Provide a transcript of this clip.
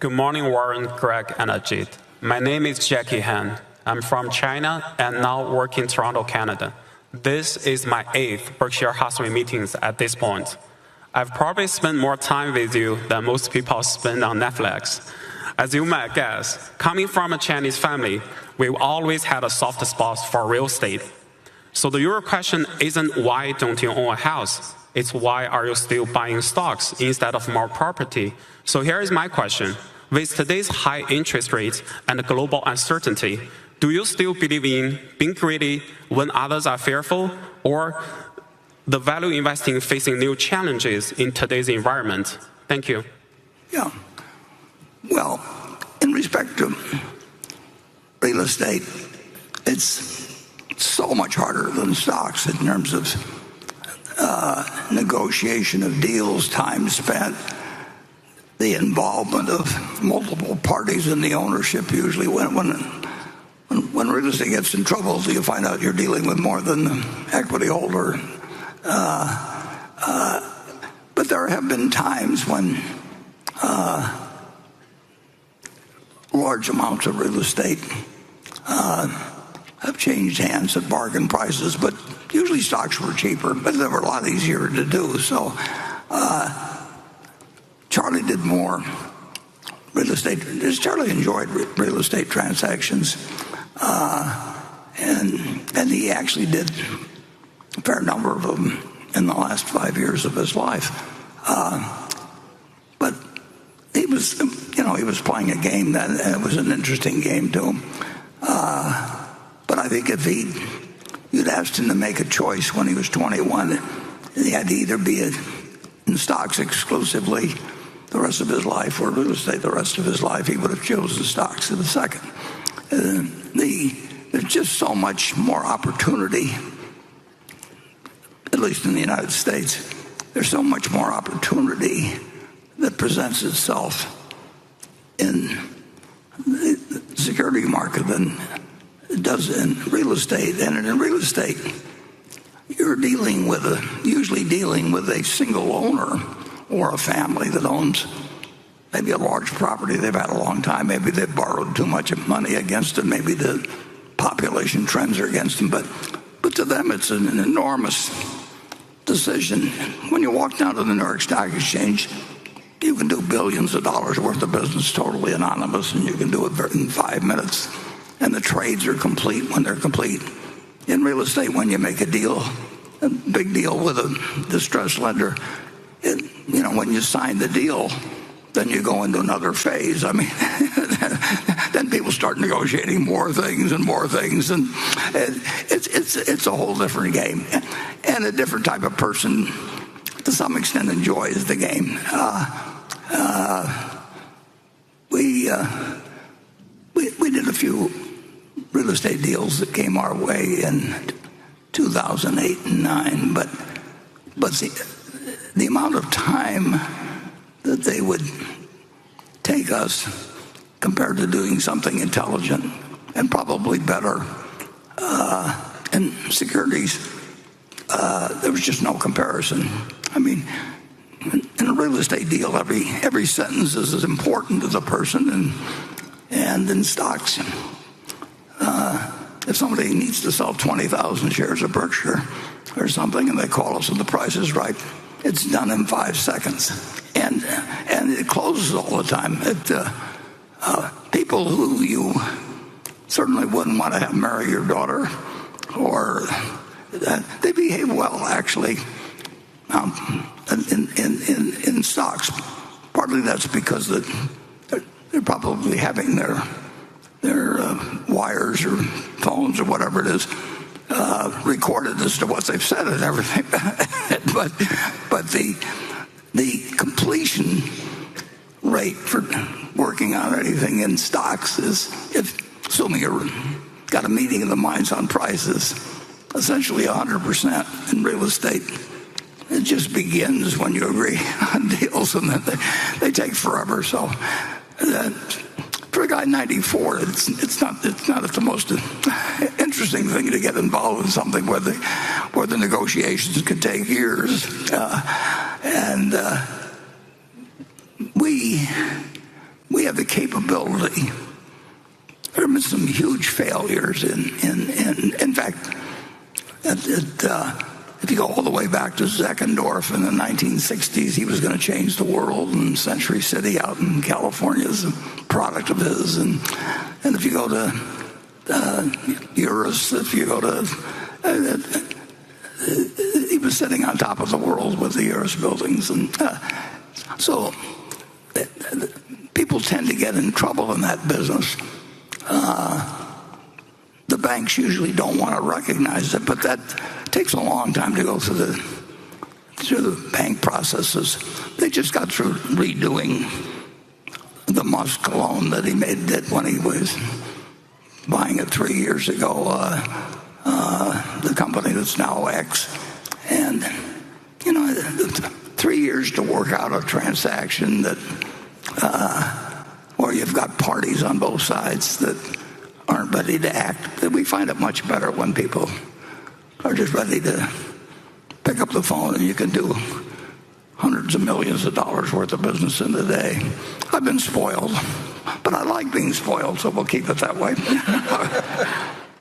Good morning, Warren, Greg, and Ajit. My name is Jackie Han. I'm from China and now work in Toronto, Canada. This is my 8th Berkshire Hathaway meetings at this point. I've probably spent more time with you than most people spend on Netflix. As you might guess, coming from a Chinese family, we've always had a soft spot for real estate. So the real question isn't why don't you own a house? It's why are you still buying stocks instead of more property? So here is my question. With today's high interest rates and global uncertainty, do you still believe in being greedy when others are fearful, or the value investing facing new challenges in today's environment? Thank you. Yeah. Well, in respect to real estate, it's so much harder than stocks in terms of negotiation of deals, time spent, the involvement of multiple parties in the ownership. Usually when real estate gets in trouble, so you find out you're dealing with more than the equity holder. But there have been times when large amounts of real estate have changed hands at bargain prices, but usually stocks were cheaper, but they were a lot easier to do. So Charlie did more real estate. Charlie enjoyed real estate transactions, and he actually did a fair number of them in the last 5 years of his life. But he was, he was playing a game that it was an interesting game to him. But I think if you'd asked him to make a choice when he was 21, he had to either be in stocks exclusively the rest of his life or real estate the rest of his life, he would have chosen stocks in a second. There's just so much more opportunity, at least in the United States. There's so much more opportunity that presents itself in the security market than it does in real estate. And in real estate, you're usually dealing with a single owner or a family that owns maybe a large property they've had a long time. Maybe they've borrowed too much money against it. Maybe the population trends are against them. But to them, it's an enormous decision. When you walk down to the New York Stock Exchange, you can do billions of dollars worth of business totally anonymous, and you can do it in 5 minutes. And the trades are complete when they're complete. In real estate, when you make a big deal with a distressed lender, when you sign the deal, then you go into another phase. I mean, then people start negotiating more things, and it's a whole different game, and a different type of person, to some extent, enjoys the game. We did a few real estate deals that came our way in 2008 and 9, but the amount of time that they would take us compared to doing something intelligent and probably better in securities, there was just no comparison. I mean, in a real estate deal, every sentence is as important as a person, and in stocks, if somebody needs to sell 20,000 shares of Berkshire or something, and they call us and the price is right, it's done in 5 seconds, and it closes all the time. People who you certainly wouldn't want to have marry your daughter, or they behave well, actually, in stocks. Partly that's because they're probably having their wires or phones or whatever it is recorded as to what they've said and everything. but the completion rate for working on anything in stocks is, assuming you've got a meeting of the minds on prices, essentially 100%. In real estate, it just begins when you agree on deals, and then they take forever. So for a guy 94, it's not the most interesting thing to get involved in something where the negotiations could take years. And we we have the capability. There have been some huge failures in fact, if you go all the way back to Zeckendorf in the 1960s, he was going to change the world, and Century City out in California is a product of his. And if you go to Urus, if you go to, he was sitting on top of the world with the Urus buildings. And so people tend to get in trouble in that business. The banks usually don't want to recognize it, but that takes a long time to go through the bank processes. They just got through redoing the Musk loan that he did when he was buying it 3 years ago, the company that's now X. And, 3 years to work out a transaction that where you've got parties on both sides that aren't ready to act. We find it much better when people are just ready to pick up the phone and you can do hundreds of millions of dollars worth of business in a day. I've been spoiled, but I like being spoiled, so we'll keep it that way.